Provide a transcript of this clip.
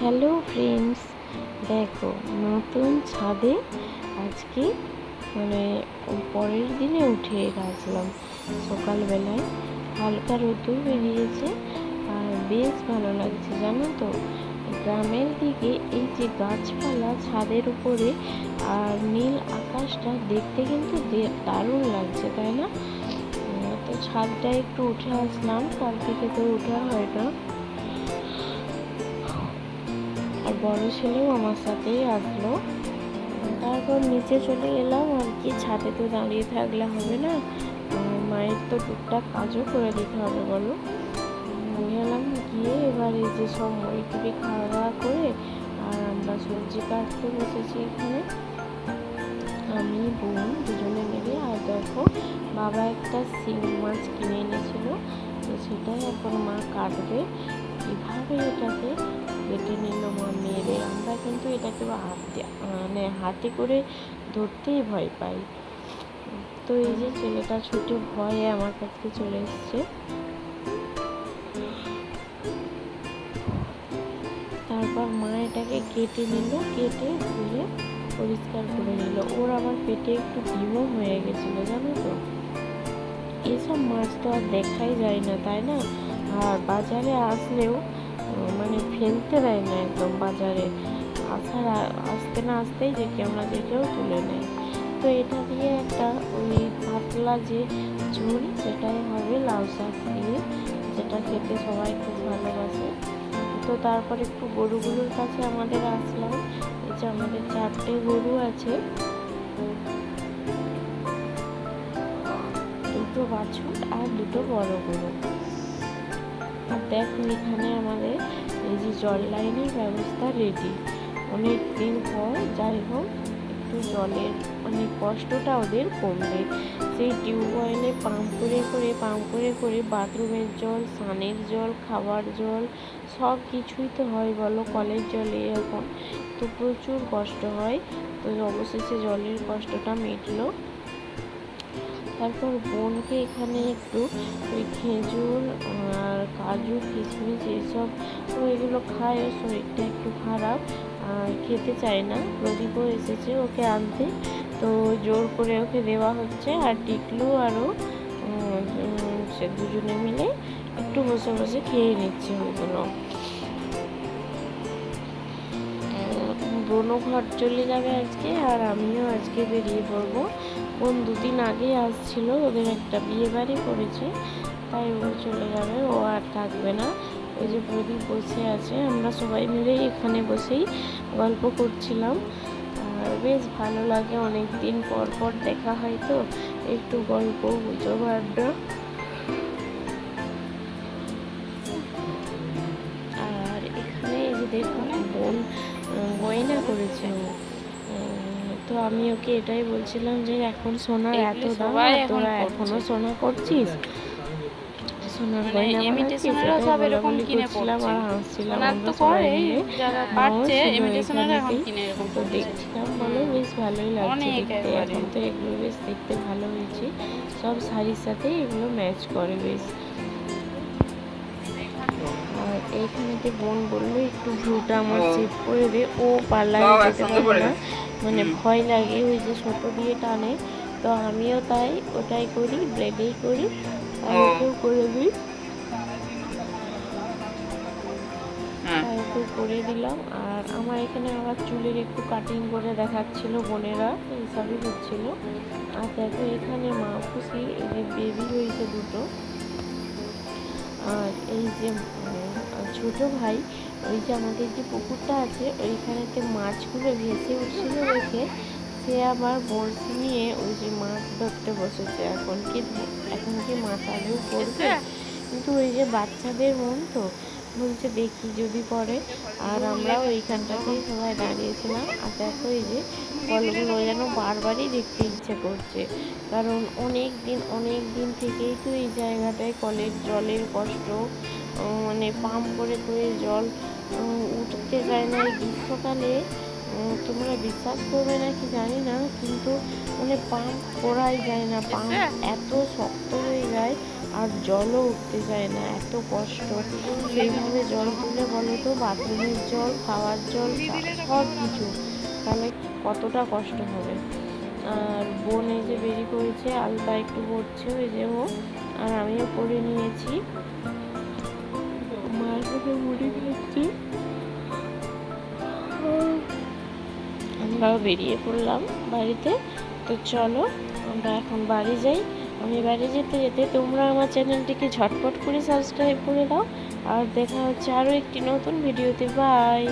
Hello friends, দেখো নতুন ছাদে আজকে পরের দিনে উঠে গেছিলাম সকালবেলায়। হালকা রোদ্দুর বেরিয়েছে আর বেশ ভালো লাগছে, জানো তো। গ্রামের দিকে এই যে গাছপালা ছাদের উপরে আর নীল আকাশটা দেখতে কিন্তু দারুণ লাগছে, তাই না? তো ছাদটা একটু উঠে আসলাম, কাল থেকে তো ওঠা হয় না। আর বড় ছেলেও আমার সাথেই আসলো। তারপর নিচে চলে এলাম আর কি। ছাদে তো দাঁড়িয়ে থাকলে হবে না, মায়ের তো টুকটাক কাজও করে দিতে হবে, বলো। গেলাম, গিয়ে এবার এই যে সব মুড়ি টুড়ি খাওয়া দাওয়া করে আর আমরা সবজি কাটতে বসেছি এখানে, আমি বোন দুজনে মিলে। আর দেখো, বাবা একটা শিং মাছ কিনে এনেছিল, তো সেটাই এখন মা কাটবে। কীভাবে এটাকে কেটে নিল মা মেরে। আমরা কিন্তু এটাকে হাতে করে ধরতেই ভয় পাই। তো এই যে ছেলেটা ছুটে ভয়ে আমার কাছে চলে এসছে। তারপর মা এটাকে কেটে নিল, কেটে ধুয়ে পরিষ্কার করে নিল। ওর আবার পেটে একটু ডিমও হয়ে গেছিলো, জানো তো। এসব মাছ তো আর দেখাই যায় না, তাই না? আর বাজারে আসলেও ফেলতে দেয় না একদম। বাজারে আসতে না আসতেই যে ক্যামেরা দেখেও তুলে নেয়। তো এটা দিয়ে একটা ওই পাতলা যে ঝোল, সেটাই হবে লাউ শাক দিয়ে, যেটা খেতে সবাই খুব ভালোবাসে। তো তারপর একটু গরুগুলোর কাছে আমাদের আসলাম। এই যে আমাদের 4টে গরু আছে, 2টো বাছুর আর 2টো বড় গরু। আর দেখো, এখানে আমাদের এই যে জল লাইনের ব্যবস্থা রেডি। অনেক দিন পর যাই হোক একটু জলের কষ্টটা ওদের কমবে। সেই টিউবওয়েলে পাম্প করে করে বাথরুমের জল, স্নানের জল, খাবার জল, সব কিছুই তো হয়, বলো। কলের জলে এখন তো প্রচুর কষ্ট হয়। তো অবশেষে জলের কষ্টটা মিটলো। তারপর বোনকে এখানে একটু ওই খেজুর আর কাজু কিশমিশ এইসব, তো এগুলো খায়। ওর শরীরটা একটু খারাপ, খেতে চায় না। প্রদীপও এসেছে ওকে আনতে, তো জোর করে ওকে দেওয়া হচ্ছে। আর টিকলু আরও সে দুজনে মিলে একটু বসে বসে খেয়ে নিচ্ছে ওইগুলো। বোনও ঘর চলে যাবে আজকে, আর আমিও আজকে বেরিয়ে পড়বো। বোন 2 দিন আগেই আসছিল, ওদের একটা বিয়ে বাড়ি পড়েছে, তাই ও চলে যাবে, ও আর থাকবে না। ওই যে প্রদীপ বসে আছে, আমরা সবাই মিলে এখানে বসেই গল্প করছিলাম। আর বেশ ভালো লাগে, অনেক দিন পর পর দেখা হয় তো একটু গল্প গুজব আড্ডা। আর এখানে এই যে দেখুন, বোন গয়না করেছে। তো আমি ওকে এটাই বলছিলাম যে এখন সোনার এত দাম, তোরা এখনো সোনা করছিস, সোনার গয়না বানাচ্ছিস, এটাই বলাবলি করছিলাম আর হাসছিলাম আমরা সবাই মিলে। তো দেখছিলাম, বলো, বেশ ভালোই লাগছে দেখতে। এখন তো এগুলো বেশ দেখতে ভালো হয়েছে, সব শাড়ির সাথে এগুলো ম্যাচ করে বেশ। আর এইখানেতে বোন বললো একটু ভ্রুটা আমার সেভ করে দে। ও পার্লারে যেতে পারে না, ভয় লাগে, ওই যে ছোট দিয়ে টানে। তো আমিও তাই ওটাই করি, ব্লেডেই করি, তাইকেও করে দিই, তাইকেও করে দিলাম। আর আমার এখানে আবার চুলের একটু কাটিং করে দেখাচ্ছিল বোনেরা, এইসবই হচ্ছিল। আর দেখো এখানে মা খুশি, এই যে বেবি হয়েছে 2টো। আর এই যে ছোট ভাই, ওই যে আমাদের যে পুকুরটা আছে ওইখানেতে মাছগুলো ভেসে উঠছিল দেখে সে আবার বড়শি নিয়ে ওই যে মাছ ধরতে বসেছে। এখন কি মাছ আজও পড়বে, কিন্তু ওই যে বাচ্চাদের মন তো, বলছে দেখি যদি পড়ে। আর আমরাও ওইখানটাতেই সবাই দাঁড়িয়েছিলাম। আর দেখো এই যে ফলগুলো যেন বারবারই দেখতে ইচ্ছে করছে, কারণ অনেক দিন থেকেই তো এই জায়গাটায় কলের জলের কষ্ট। পাম্প করে জল উঠতে চায় না। এই গ্রীষ্মকালে তোমরা বিশ্বাস করবে নাকি জানি না, কিন্তু পাম্প করাই যায় না, পাম্প এত শক্ত হয়ে যায়। আর জলও উঠতে চায় না, এত কষ্ট। সেইভাবে জল তুলে বলো তো, বাথরুমের জল, খাওয়ার জল, সব কিছু, তাহলে কতটা কষ্ট হবে। আর বোন এই যে বেরিয়ে পড়েছে, আলতা একটু পড়ছে, ওই যে ও, আর আমিও পরে নিয়েছি। মায়ের সাথে মুড়ি খাচ্ছি। আমরাও বেরিয়ে পড়লাম বাড়িতে। তো চলো আমরা এখন বাড়ি যাই। আমি বাড়ি যেতে যেতে তোমরা আমার চ্যানেলটিকে ঝটপট করে সাবস্ক্রাইব করে দাও। আর দেখা হচ্ছে আরও একটি নতুন ভিডিওতে। বাই।